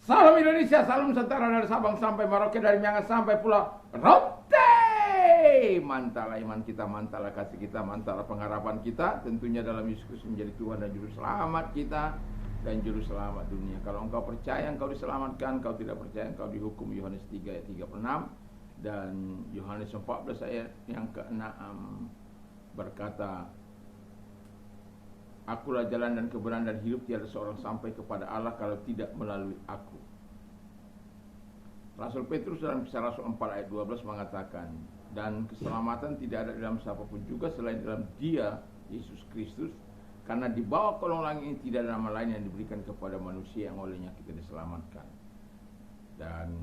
Salam Indonesia, salam Nusantara dari Sabang sampai Merauke, dari Miangas sampai Pulau Rote. Mantap iman kita, mantap kasih kita, mantap pengharapan kita. Tentunya dalam Yesus Kristus menjadi Tuhan dan Juru Selamat kita dan Juru Selamat dunia. Kalau engkau percaya engkau diselamatkan, engkau tidak percaya engkau dihukum. Yohanes 3 ayat 36 dan Yohanes 14 ayat yang ke-6 berkata, Akulah jalan dan kebenaran dan hidup, tiada seorang sampai kepada Allah kalau tidak melalui aku. Rasul Petrus dalam Kisah Rasul 4 ayat 12 mengatakan, dan keselamatan tidak ada dalam siapapun juga selain dalam Dia, Yesus Kristus, karena di bawah kolong langit ini tidak ada nama lain yang diberikan kepada manusia yang olehnya kita diselamatkan. Dan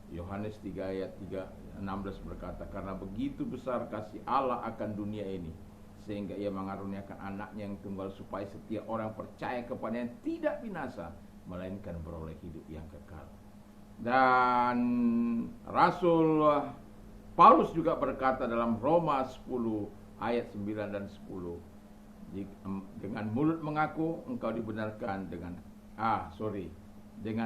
Yohanes 3 ayat 16 berkata, karena begitu besar kasih Allah akan dunia ini, sehingga ia mengaruniakan anaknya yang tunggal supaya setiap orang percaya kepadanya tidak binasa, melainkan beroleh hidup yang kekal. Dan Rasul Paulus juga berkata dalam Roma 10 ayat 9 dan 10, dengan mulut mengaku engkau dibenarkan dengan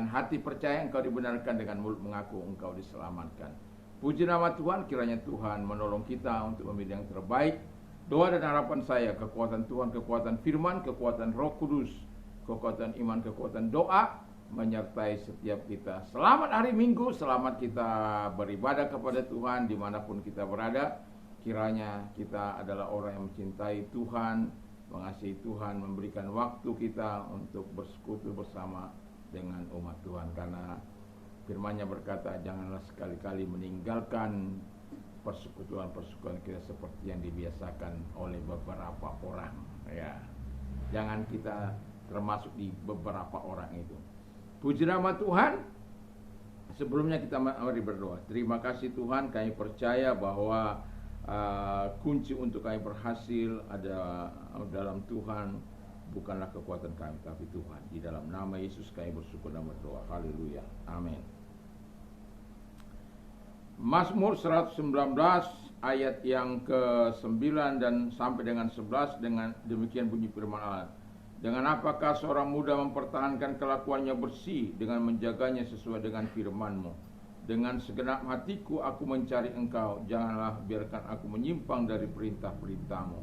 hati percaya engkau dibenarkan, dengan mulut mengaku engkau diselamatkan. Puji nama Tuhan, kiranya Tuhan menolong kita untuk memilih yang terbaik. Doa dan harapan saya, kekuatan Tuhan, kekuatan firman, kekuatan Roh Kudus, kekuatan iman, kekuatan doa menyertai setiap kita. Selamat hari Minggu, selamat kita beribadah kepada Tuhan dimanapun kita berada. Kiranya kita adalah orang yang mencintai Tuhan, mengasihi Tuhan, memberikan waktu kita untuk bersekutu bersama dengan umat Tuhan. Karena firman-Nya berkata, janganlah sekali-kali meninggalkan persekutuan-persekutuan kita seperti yang dibiasakan oleh beberapa orang, ya. Jangan kita termasuk di beberapa orang itu. Puji nama Tuhan. Sebelumnya kita mari berdoa. Terima kasih Tuhan, kami percaya bahwa kunci untuk kami berhasil ada dalam Tuhan, bukanlah kekuatan kami tapi Tuhan. Di dalam nama Yesus kami bersyukur dan berdoa. Haleluya. Amin. Mazmur 119 ayat yang ke-9 dan sampai dengan 11, dengan demikian bunyi firman Allah. Dengan apakah seorang muda mempertahankan kelakuannya bersih, dengan menjaganya sesuai dengan firman-Mu. Dengan segenap hatiku aku mencari Engkau, janganlah biarkan aku menyimpang dari perintah-perintah-Mu.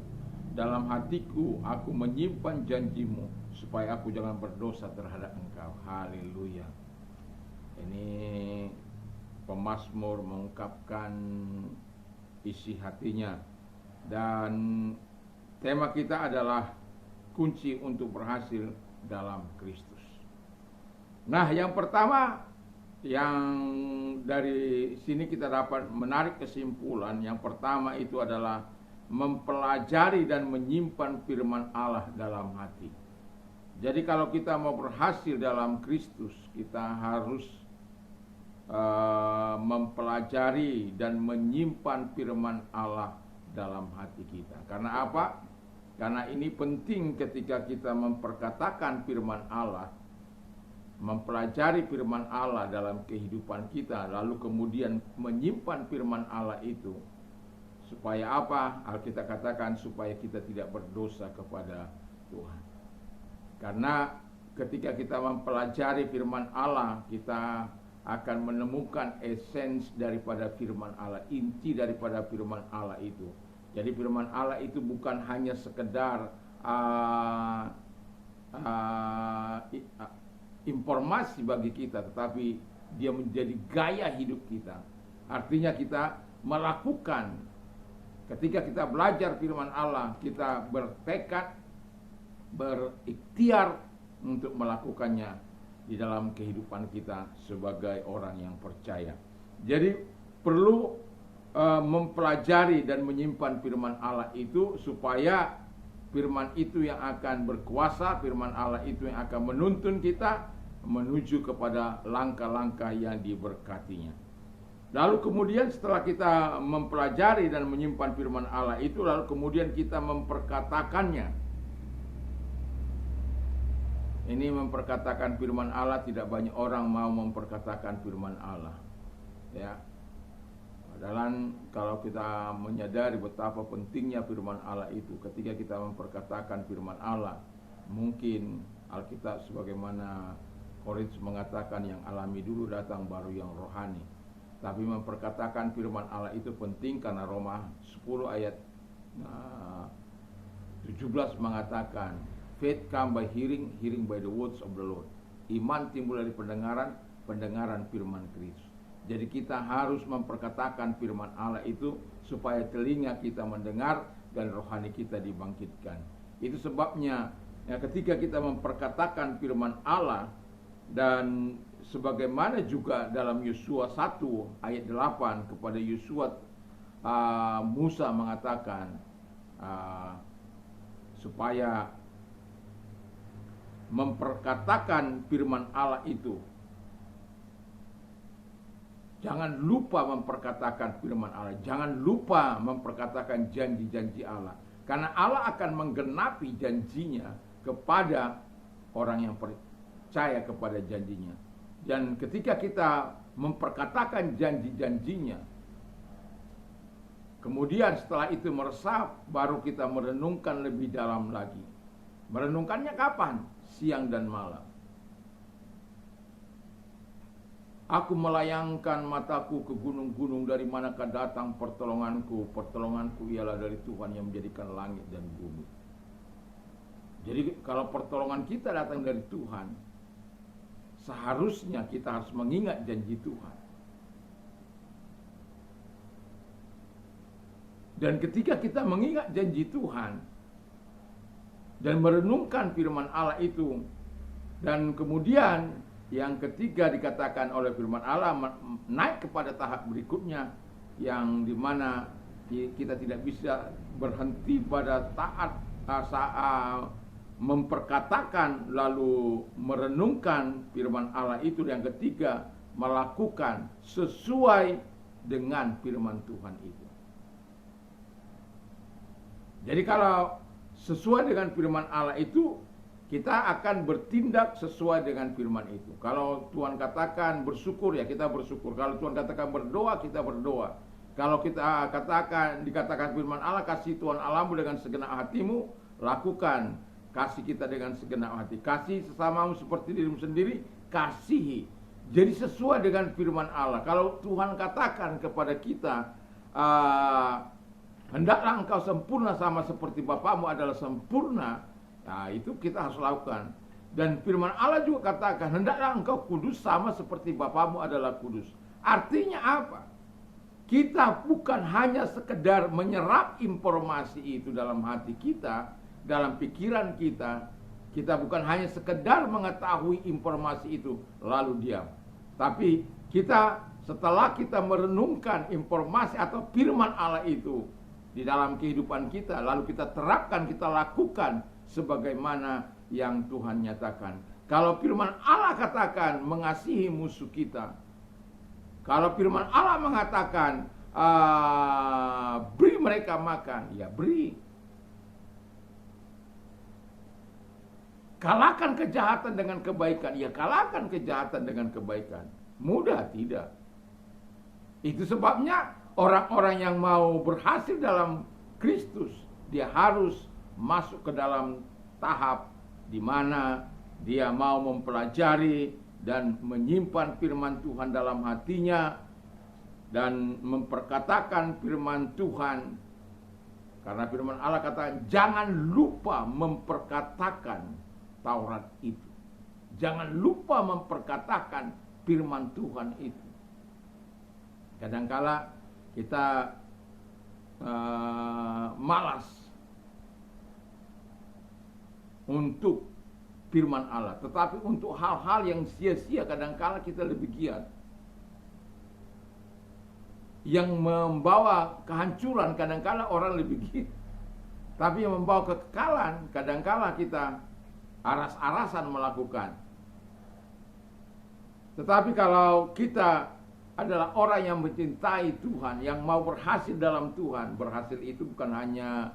Dalam hatiku aku menyimpan janji-Mu, supaya aku jangan berdosa terhadap Engkau. Haleluya. Ini pemazmur mengungkapkan isi hatinya, dan tema kita adalah kunci untuk berhasil dalam Kristus. Nah, yang pertama yang dari sini kita dapat menarik kesimpulan, yang pertama itu adalah mempelajari dan menyimpan firman Allah dalam hati. Jadi kalau kita mau berhasil dalam Kristus, kita harus mempelajari dan menyimpan firman Allah dalam hati kita. Karena apa? Karena ini penting ketika kita memperkatakan firman Allah, mempelajari firman Allah dalam kehidupan kita, lalu kemudian menyimpan firman Allah itu. Supaya apa? Alkitab katakan supaya kita tidak berdosa kepada Tuhan. Karena ketika kita mempelajari firman Allah, kita akan menemukan esens daripada firman Allah, inti daripada firman Allah itu. Jadi firman Allah itu bukan hanya sekedar informasi bagi kita, tetapi dia menjadi gaya hidup kita. Artinya kita melakukan. Ketika kita belajar firman Allah, kita bertekad, berikhtiar untuk melakukannya di dalam kehidupan kita sebagai orang yang percaya. Jadi perlu mempelajari dan menyimpan firman Allah itu, supaya firman itu yang akan berkuasa, firman Allah itu yang akan menuntun kita menuju kepada langkah-langkah yang diberkatinya. Lalu kemudian setelah kita mempelajari dan menyimpan firman Allah itu, lalu kemudian kita memperkatakannya. Ini memperkatakan firman Allah, tidak banyak orang mau memperkatakan firman Allah, ya. Padahal kalau kita menyadari betapa pentingnya firman Allah itu, ketika kita memperkatakan firman Allah, mungkin Alkitab sebagaimana Korintus mengatakan yang alami dulu datang baru yang rohani. Tapi memperkatakan firman Allah itu penting karena Roma 10 ayat 17 mengatakan faith come by hearing, hearing by the words of the Lord. Iman timbul dari pendengaran, pendengaran firman Kristus. Jadi kita harus memperkatakan firman Allah itu supaya telinga kita mendengar dan rohani kita dibangkitkan. Itu sebabnya ketika kita memperkatakan firman Allah, dan sebagaimana juga dalam Yosua 1 ayat 8 kepada Yosua, Musa mengatakan supaya memperkatakan firman Allah itu. Jangan lupa memperkatakan firman Allah. Jangan lupa memperkatakan janji-janji Allah. Karena Allah akan menggenapi janjinya kepada orang yang percaya kepada janjinya. Dan ketika kita memperkatakan janji-janjinya, kemudian setelah itu meresap, baru kita merenungkan lebih dalam lagi. Merenungkannya kapan? Siang dan malam. Aku melayangkan mataku ke gunung-gunung, dari manakah datang pertolonganku? Pertolonganku ialah dari Tuhan yang menjadikan langit dan bumi. Jadi kalau pertolongan kita datang dari Tuhan, seharusnya kita harus mengingat janji Tuhan. Dan ketika kita mengingat janji Tuhan dan merenungkan firman Allah itu, dan kemudian yang ketiga dikatakan oleh firman Allah naik kepada tahap berikutnya, yang dimana kita tidak bisa berhenti pada taat saat memperkatakan lalu merenungkan firman Allah itu. Yang ketiga, melakukan sesuai dengan firman Tuhan itu. Jadi kalau sesuai dengan firman Allah itu, kita akan bertindak sesuai dengan firman itu. Kalau Tuhan katakan bersyukur, ya kita bersyukur. Kalau Tuhan katakan berdoa, kita berdoa. Kalau kita dikatakan firman Allah, kasih Tuhan Allahmu dengan segenap hatimu, lakukan. Kasih kita dengan segenap hati. Kasih sesamamu seperti dirimu sendiri, kasihi. Jadi sesuai dengan firman Allah. Kalau Tuhan katakan kepada kita, hendaklah engkau sempurna sama seperti Bapamu adalah sempurna, nah itu kita harus lakukan. Dan firman Allah juga katakan, hendaklah engkau kudus sama seperti Bapamu adalah kudus. Artinya apa? Kita bukan hanya sekedar menyerap informasi itu dalam hati kita, dalam pikiran kita. Kita bukan hanya sekedar mengetahui informasi itu lalu diam. Tapi kita setelah kita merenungkan informasi atau firman Allah itu di dalam kehidupan kita, lalu kita terapkan, kita lakukan sebagaimana yang Tuhan nyatakan. Kalau firman Allah katakan mengasihi musuh kita, kalau firman Allah mengatakan beri mereka makan, ya beri. Kalahkan kejahatan dengan kebaikan, ya kalahkan kejahatan dengan kebaikan. Mudah tidak? Itu sebabnya orang-orang yang mau berhasil dalam Kristus, dia harus masuk ke dalam tahap di mana dia mau mempelajari dan menyimpan firman Tuhan dalam hatinya dan memperkatakan firman Tuhan. Karena firman Allah kata, jangan lupa memperkatakan Taurat itu. Jangan lupa memperkatakan firman Tuhan itu. Kadangkala kita malas untuk firman Allah, tetapi untuk hal-hal yang sia-sia kadangkala kita lebih giat. Yang membawa kehancuran kadangkala orang lebih giat, tapi yang membawa kekekalan kadangkala kita aras-arasan melakukan. Tetapi kalau kita adalah orang yang mencintai Tuhan, yang mau berhasil dalam Tuhan, berhasil itu bukan hanya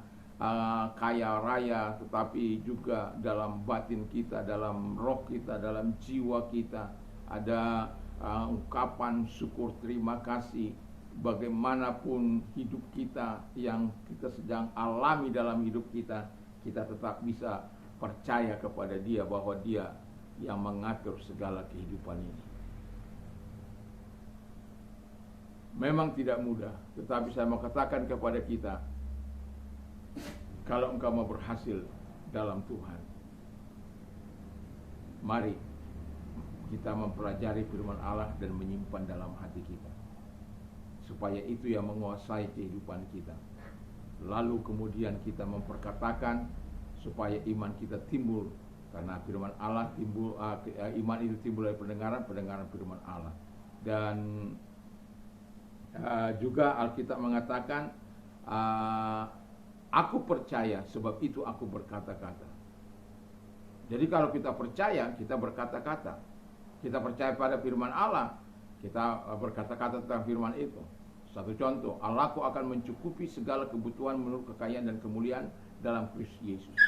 kaya raya, tetapi juga dalam batin kita, dalam roh kita, dalam jiwa kita ada ungkapan syukur terima kasih. Bagaimanapun hidup kita yang kita sedang alami dalam hidup kita, kita tetap bisa percaya kepada Dia bahwa Dia yang mengatur segala kehidupan ini. Memang tidak mudah, tetapi saya mau katakan kepada kita, kalau engkau mau berhasil dalam Tuhan, mari kita mempelajari firman Allah dan menyimpan dalam hati kita, supaya itu yang menguasai kehidupan kita. Lalu kemudian kita memperkatakan supaya iman kita timbul, karena firman Allah timbul, iman itu timbul dari pendengaran firman Allah. Dan juga Alkitab mengatakan, aku percaya sebab itu aku berkata-kata. Jadi kalau kita percaya, kita berkata-kata. Kita percaya pada firman Allah, kita berkata-kata tentang firman itu. Satu contoh, Allahku akan mencukupi segala kebutuhan menurut kekayaan dan kemuliaan dalam Kristus Yesus.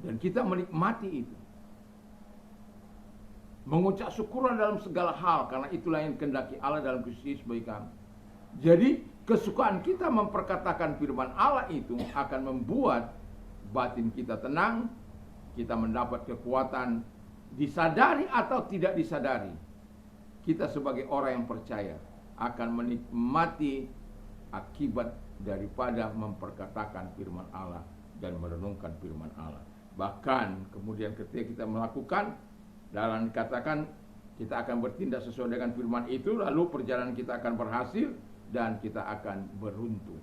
Dan kita menikmati itu, mengucap syukuran dalam segala hal, karena itulah yang kehendaki Allah dalam Kristus Yesus bagi kami. Jadi kesukaan kita memperkatakan firman Allah itu akan membuat batin kita tenang, kita mendapat kekuatan, disadari atau tidak disadari. Kita sebagai orang yang percaya akan menikmati akibat daripada memperkatakan firman Allah dan merenungkan firman Allah. Bahkan kemudian ketika kita melakukan, dalam dikatakan kita akan bertindak sesuai dengan firman itu, lalu perjalanan kita akan berhasil dan kita akan beruntung.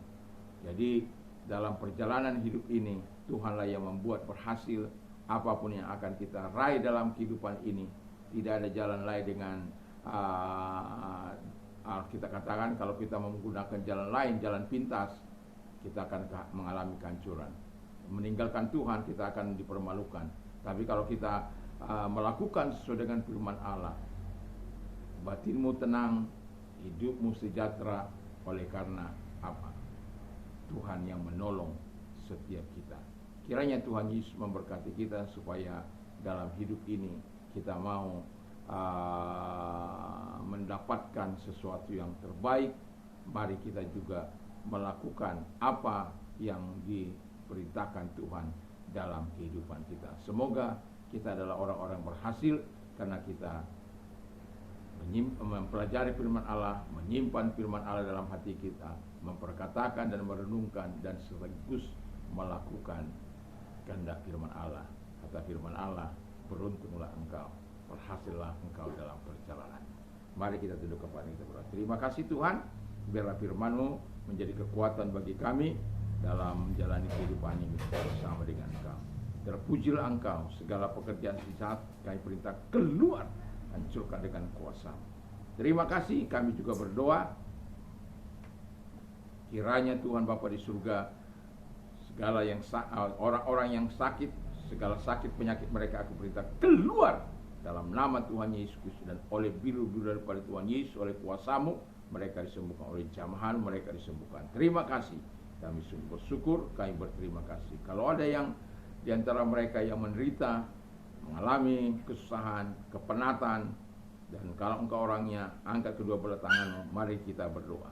Jadi dalam perjalanan hidup ini, Tuhanlah yang membuat berhasil apapun yang akan kita raih dalam kehidupan ini. Tidak ada jalan lain dengan kita katakan, kalau kita menggunakan jalan lain, jalan pintas, kita akan mengalami kehancuran. Meninggalkan Tuhan, kita akan dipermalukan. Tapi kalau kita melakukan sesuai dengan firman Allah, batinmu tenang, hidupmu sejahtera, oleh karena apa? Tuhan yang menolong setiap kita. Kiranya Tuhan Yesus memberkati kita supaya dalam hidup ini kita mau mendapatkan sesuatu yang terbaik. Mari kita juga melakukan apa yang diperintahkan Tuhan dalam kehidupan kita. Semoga kita adalah orang-orang berhasil karena kita mempelajari firman Allah, menyimpan firman Allah dalam hati kita, memperkatakan dan merenungkan, dan sekaligus melakukan kehendak firman Allah. Kata firman Allah, beruntunglah engkau, berhasillah engkau dalam perjalanan. Mari kita tunduk kepala kita berdoa. Terima kasih Tuhan, biarlah firman-Mu menjadi kekuatan bagi kami dalam menjalani kehidupan ini bersama dengan Engkau. Terpujilah Engkau, segala pekerjaan sisa kami perintah keluar, hancurkan dengan kuasa. Terima kasih, kami juga berdoa, kiranya Tuhan Bapa di surga, segala yang orang-orang yang sakit, segala sakit penyakit mereka aku perintah keluar dalam nama Tuhan Yesus Kristus, dan oleh biru-biru daripada Tuhan Yesus, oleh kuasa-Mu mereka disembuhkan, oleh jamahan mereka disembuhkan. Terima kasih, kami sungguh bersyukur, kami berterima kasih. Kalau ada yang di antara mereka yang menderita, mengalami kesusahan, kepenatan, dan kalau engkau orangnya, angkat kedua belah tanganmu, mari kita berdoa.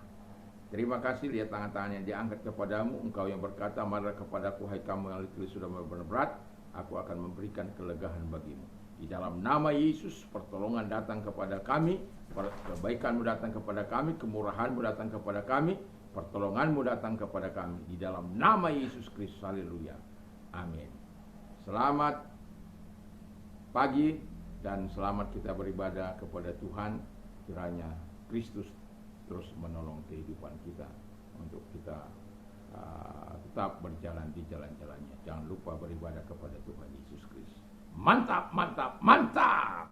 Terima kasih, lihat tangan-tangan yang diangkat kepadamu, engkau yang berkata, marilah kepadaku hai kamu yang letih sudah benar berat, aku akan memberikan kelegaan bagimu. Di dalam nama Yesus, pertolongan datang kepada kami, kebaikanmu datang kepada kami, kemurahanmu datang kepada kami, pertolonganmu datang kepada kami. Di dalam nama Yesus Kristus, haleluya, amin. Selamat pagi dan selamat kita beribadah kepada Tuhan. Kiranya Kristus terus menolong kehidupan kita untuk kita tetap berjalan di jalan-jalannya. Jangan lupa beribadah kepada Tuhan Yesus Kristus. Mantap, mantap, mantap.